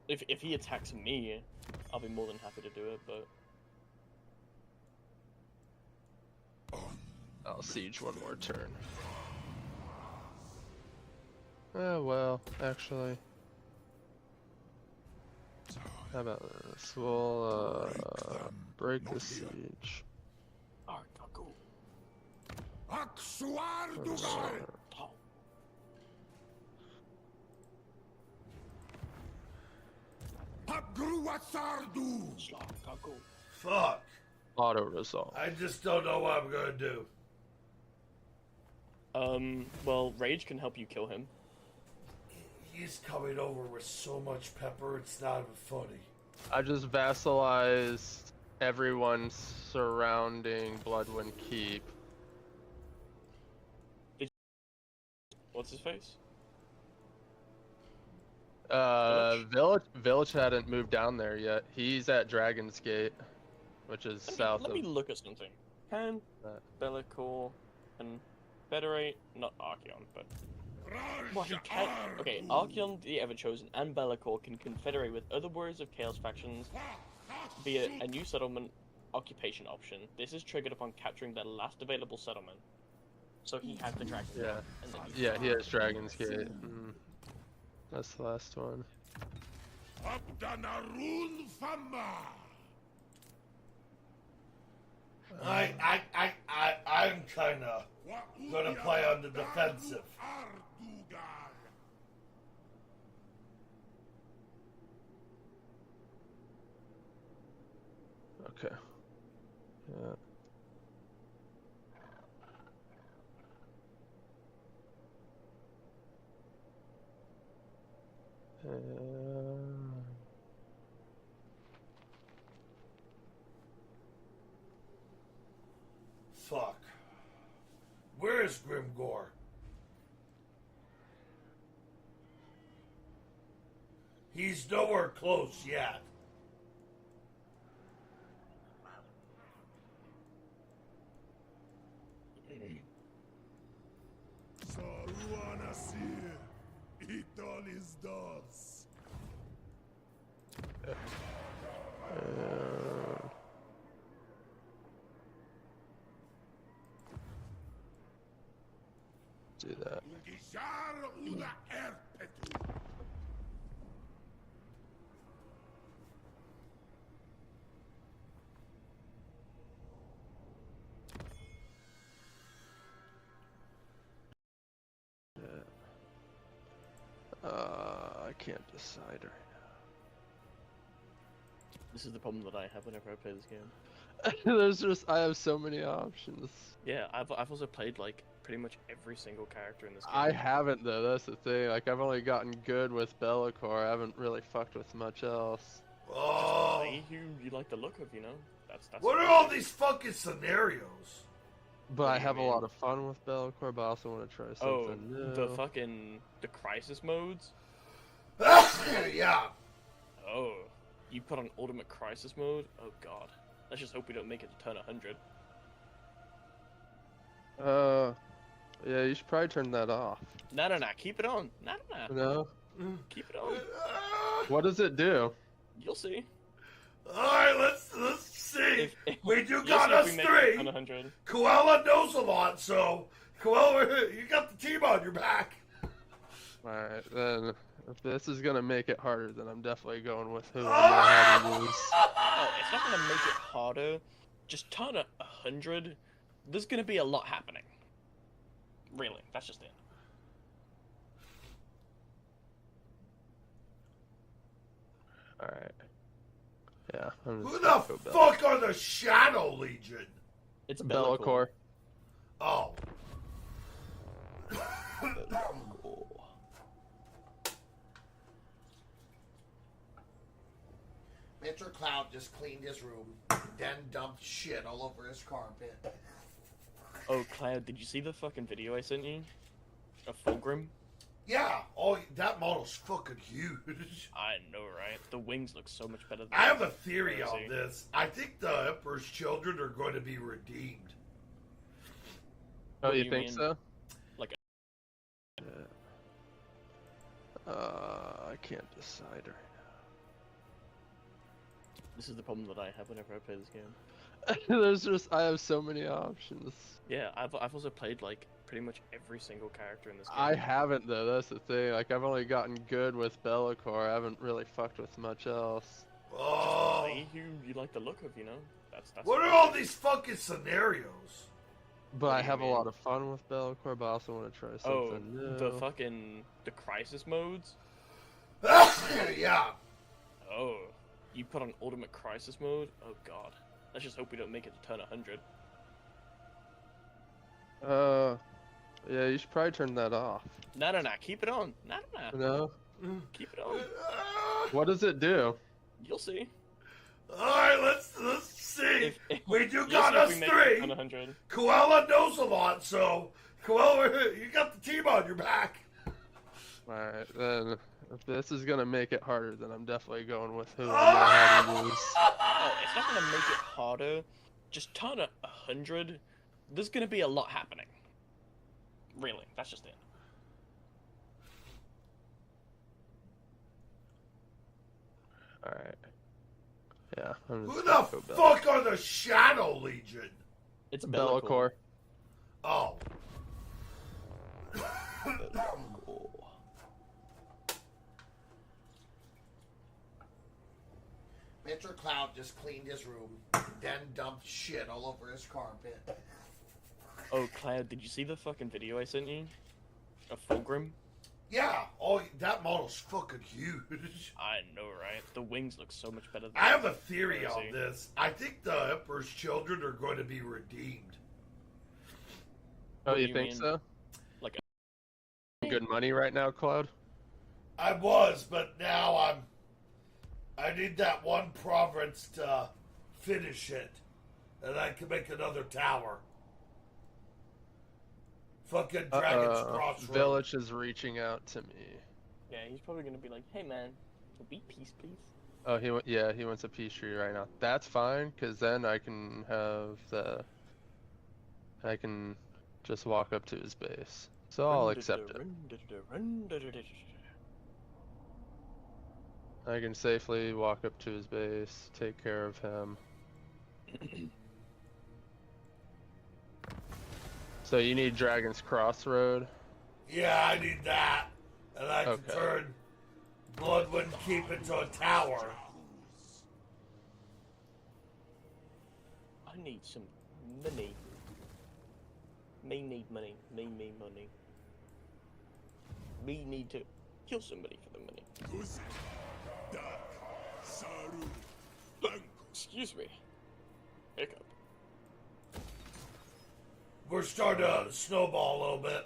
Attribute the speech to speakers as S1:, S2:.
S1: If he attacks me, I'll be more than happy to do it. But
S2: I'll siege one more turn. Oh well, actually. How about this? We'll break the siege.
S3: Fuck.
S2: Auto resolve.
S3: I just don't know what I'm gonna do.
S1: Well, Rage can help you kill him.
S3: He's coming over with so much pepper, it's not even funny.
S2: I just vassalized everyone surrounding Bloodwind Keep.
S1: What's his face?
S2: Village hadn't moved down there yet. He's at Dragon's Gate, which is south
S1: Let
S2: of.
S1: me look at something. Can Bellicor and Federate, not Archeon, but well, he can. Okay, Archeon, the Everchosen, and Bellicor can confederate with other Warriors of Chaos factions via a new settlement occupation option. This is triggered upon capturing the last available settlement. So he has the Dragon's Gate. And then
S2: Yeah, he has Dragon's Gate. That's the last one.
S3: I'm kinda gonna play on the defensive.
S2: Okay. Yeah.
S3: Fuck. Where is Grimgore? He's nowhere close yet.
S2: Do that. I can't decide right now.
S1: this is the problem that I have whenever I play this game.
S2: I have so many options.
S1: Yeah, I've also played like pretty much every single character in this game.
S2: I haven't though, that's the thing. Like I've only gotten good with Bellicor. I haven't really fucked with much else.
S3: Oh.
S1: Just play who you like the look of, you know? That's
S3: what are all these fucking scenarios?
S2: But I have a lot of fun with Bellicor, but I also want to try something new.
S1: The crisis modes?
S3: Yeah.
S1: Oh, you put on ultimate crisis mode? Oh god. Let's just hope we don't make it to turn 100.
S2: Yeah, you should probably turn that off.
S1: No, keep it on. No.
S2: No?
S1: Keep it on.
S2: What does it do?
S1: You'll see.
S3: Alright, let's see. We do
S1: You'll
S3: got
S1: see if
S3: us
S1: we make it
S3: three.
S1: to 100.
S3: Koala knows a lot, so Koala, you got the team on your back.
S2: Alright, then if this is gonna make it harder, then I'm definitely going with who I know how to use.
S1: Oh, it's not gonna make it harder. Just turn 100. There's gonna be a lot happening. Really, that's just it.
S2: Alright. Yeah.
S3: Who the fuck are the Shadow Legion?
S1: It's
S2: Bellicor.
S3: Oh. Mr. Cloud just cleaned his room, then dumped shit all over his carpet.
S1: Oh, Cloud, did you see the fucking video I sent you? Of Fulgrim?
S3: Yeah, oh, that model's fucking huge.
S1: I know, right? The wings look so much better than
S3: I have a theory on this. I think the Emperor's children are going to be redeemed.
S2: Oh, you think so?
S1: Like
S2: I can't decide right
S1: This is the problem that I have whenever I play this game.
S2: I have so many options.
S1: Yeah, I've also played like pretty much every single character in this game.
S2: I haven't though. That's the thing. Like I've only gotten good with Be'lakor. I haven't really fucked with much else.
S3: Oh.
S1: Play who you like the look of, you know. That's.
S3: What are all these fucking scenarios?
S2: But
S1: What
S2: I
S1: do you
S2: have a
S1: mean?
S2: lot of fun with Be'lakor, but I also want to try something new.
S1: The crisis modes.
S3: Yeah.
S1: Oh, you put on ultimate crisis mode. Oh god. Let's just hope we don't make it to turn 100.
S2: Yeah, you should probably turn that off.
S1: No, keep it on. No,
S2: No?
S1: keep it on.
S2: What does it do?
S1: You'll see.
S3: Alright, let's see. We do
S1: You'll
S3: got
S1: see if
S3: us
S1: we make it
S3: three.
S1: to 100.
S3: Koala knows a lot, so Koala, you got the team on your back.
S2: Alright, then if this is gonna make it harder, then I'm definitely going with who I know how to use.
S1: Oh, it's not gonna make it harder. Just turn it 100. There's gonna be a lot happening. Really, that's just it.
S2: Alright. Yeah, I'm
S3: Who
S2: just
S3: the
S2: gonna go
S3: fuck are the Shadow Legion?
S1: It's
S2: Be'lakor.
S3: Oh. Mr. Cloud just cleaned his room, then dumped shit all over his carpet.
S1: Oh, Cloud, did you see the fucking video I sent you? Of Fulgrim?
S3: Yeah, oh, that model's fucking huge.
S1: I know, right? The wings look so much better than
S3: I have a theory
S1: Crazy.
S3: on this. I think the Emperor's children are going to be redeemed.
S2: Oh,
S1: What do
S2: you
S1: you
S2: think
S1: mean?
S2: so?
S1: Like
S2: Good money right now, Cloud?
S3: I was, but now I need that one province to finish it, and I can make another tower. Fucking Dragon's Crossroads.
S2: Village is reaching out to me.
S1: Yeah, he's probably gonna be like, "Hey man, be peace, please."
S2: Oh, he wants a peace treaty right now. That's fine, cause then I can just walk up to his base. So I'll accept it. I can safely walk up to his base, take care of him. So you need Dragon's Crossroad?
S3: Yeah, I need that. And I can
S2: Okay.
S3: turn Bloodwind Keep into a tower.
S1: I need some money. Me need money. Me money. We need to kill somebody for the money. Excuse me. Hiccup.
S3: We're starting to snowball a little bit.